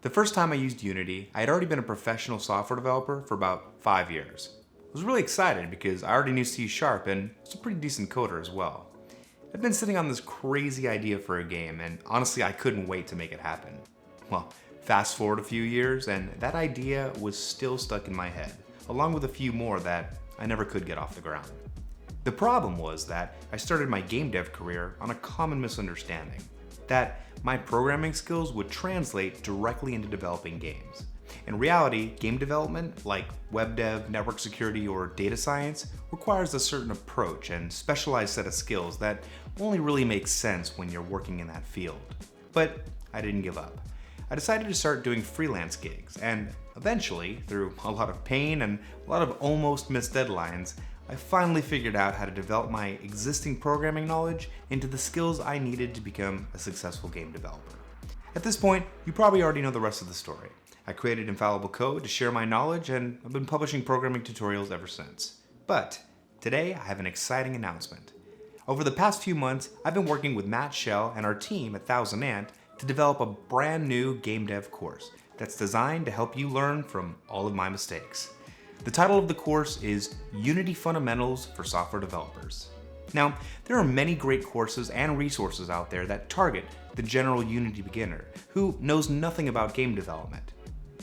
The first time I used Unity, I had already been a professional software developer for about 5 years. I was really excited because I already knew C# and was a pretty decent coder as well. I'd been sitting on this crazy idea for a game, and honestly I couldn't wait to make it happen. Well, fast forward a few years and that idea was still stuck in my head, along with a few more that I never could get off the ground. The problem was that I started my game dev career on a common misunderstanding, that my programming skills would translate directly into developing games. In reality, game development, like web dev, network security, or data science, requires a certain approach and specialized set of skills that only really make sense when you're working in that field. But I didn't give up. I decided to start doing freelance gigs, and eventually, through a lot of pain and a lot of almost missed deadlines, I finally figured out how to develop my existing programming knowledge into the skills I needed to become a successful game developer. At this point, you probably already know the rest of the story. I created Infallible code to share my knowledge, and I've been publishing programming tutorials ever since. But today, I have an exciting announcement. Over the past few months, I've been working with Matt Schell and our team at Thousand Ant to develop a brand new game dev course that's designed to help you learn from all of my mistakes. The title of the course is Unity Fundamentals for Software Developers. Now, there are many great courses and resources out there that target the general Unity beginner who knows nothing about game development.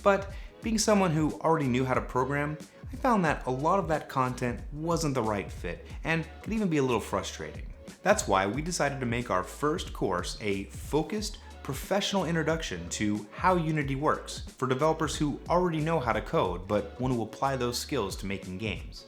But being someone who already knew how to program, I found that a lot of that content wasn't the right fit and could even be a little frustrating. That's why we decided to make our first course a focused, professional introduction to how Unity works for developers who already know how to code but want to apply those skills to making games.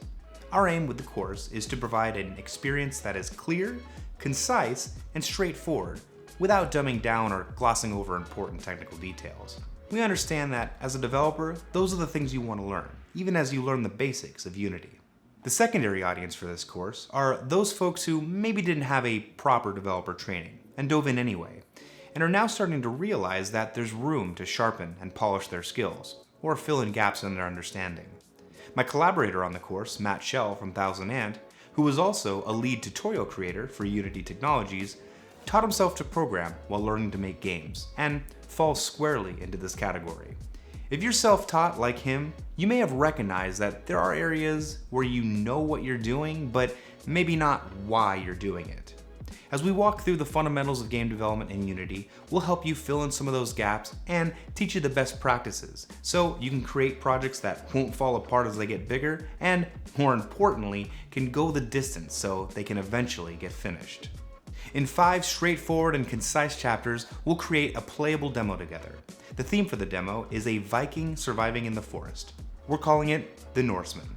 Our aim with the course is to provide an experience that is clear, concise, and straightforward without dumbing down or glossing over important technical details. We understand that as a developer, those are the things you want to learn, even as you learn the basics of Unity. The secondary audience for this course are those folks who maybe didn't have a proper developer training and dove in anyway, and are now starting to realize that there's room to sharpen and polish their skills, or fill in gaps in their understanding. My collaborator on the course, Matt Schell from Thousand Ant, who was also a lead tutorial creator for Unity Technologies, taught himself to program while learning to make games, and falls squarely into this category. If you're self-taught like him, you may have recognized that there are areas where you know what you're doing, but maybe not why you're doing it. As we walk through the fundamentals of game development in Unity, we'll help you fill in some of those gaps and teach you the best practices so you can create projects that won't fall apart as they get bigger and, more importantly, can go the distance so they can eventually get finished. In 5 straightforward and concise chapters, we'll create a playable demo together. The theme for the demo is a Viking surviving in the forest. We're calling it The Norseman.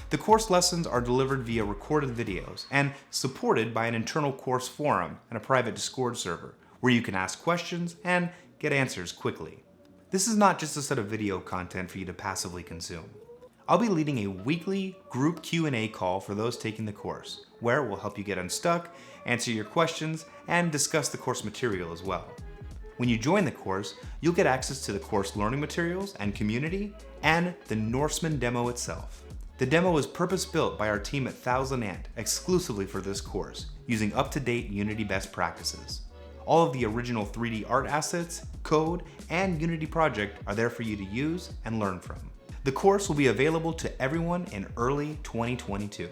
The course lessons are delivered via recorded videos and supported by an internal course forum and a private Discord server where you can ask questions and get answers quickly. This is not just a set of video content for you to passively consume. I'll be leading a weekly group Q&A call for those taking the course, where we'll help you get unstuck, answer your questions, and discuss the course material as well. When you join the course, you'll get access to the course learning materials and community, and the Norseman demo itself. The demo is purpose-built by our team at Thousand Ant exclusively for this course, using up-to-date Unity best practices. All of the original 3D art assets, code, and Unity project are there for you to use and learn from. The course will be available to everyone in early 2022.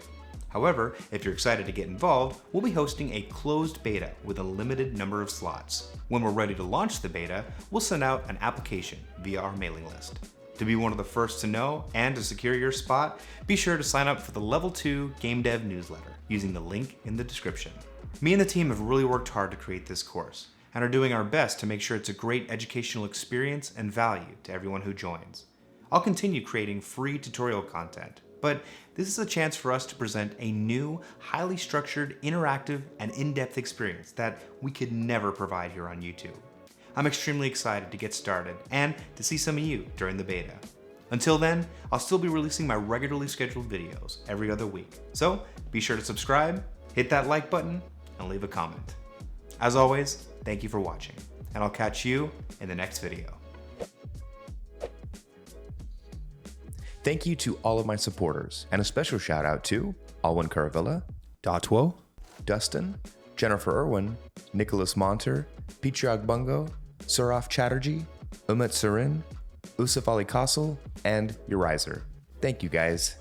However, if you're excited to get involved, we'll be hosting a closed beta with a limited number of slots. When we're ready to launch the beta, we'll send out an application via our mailing list. To be one of the first to know and to secure your spot, be sure to sign up for the Level 2 Game Dev newsletter using the link in the description. Me and the team have really worked hard to create this course and are doing our best to make sure it's a great educational experience and value to everyone who joins. I'll continue creating free tutorial content, but this is a chance for us to present a new, highly structured, interactive, and in-depth experience that we could never provide here on YouTube. I'm extremely excited to get started and to see some of you during the beta. Until then, I'll still be releasing my regularly scheduled videos every other week, so be sure to subscribe, hit that like button, and leave a comment. As always, thank you for watching, and I'll catch you in the next video. Thank you to all of my supporters, and a special shout out to Alwyn Caravilla, Dotwo, Dustin, Jennifer Irwin, Nicholas Monter, Pichag Bungo, Suraf Chatterjee, Umut Surin, Usaf Ali Kassel, and Urizer. Thank you guys.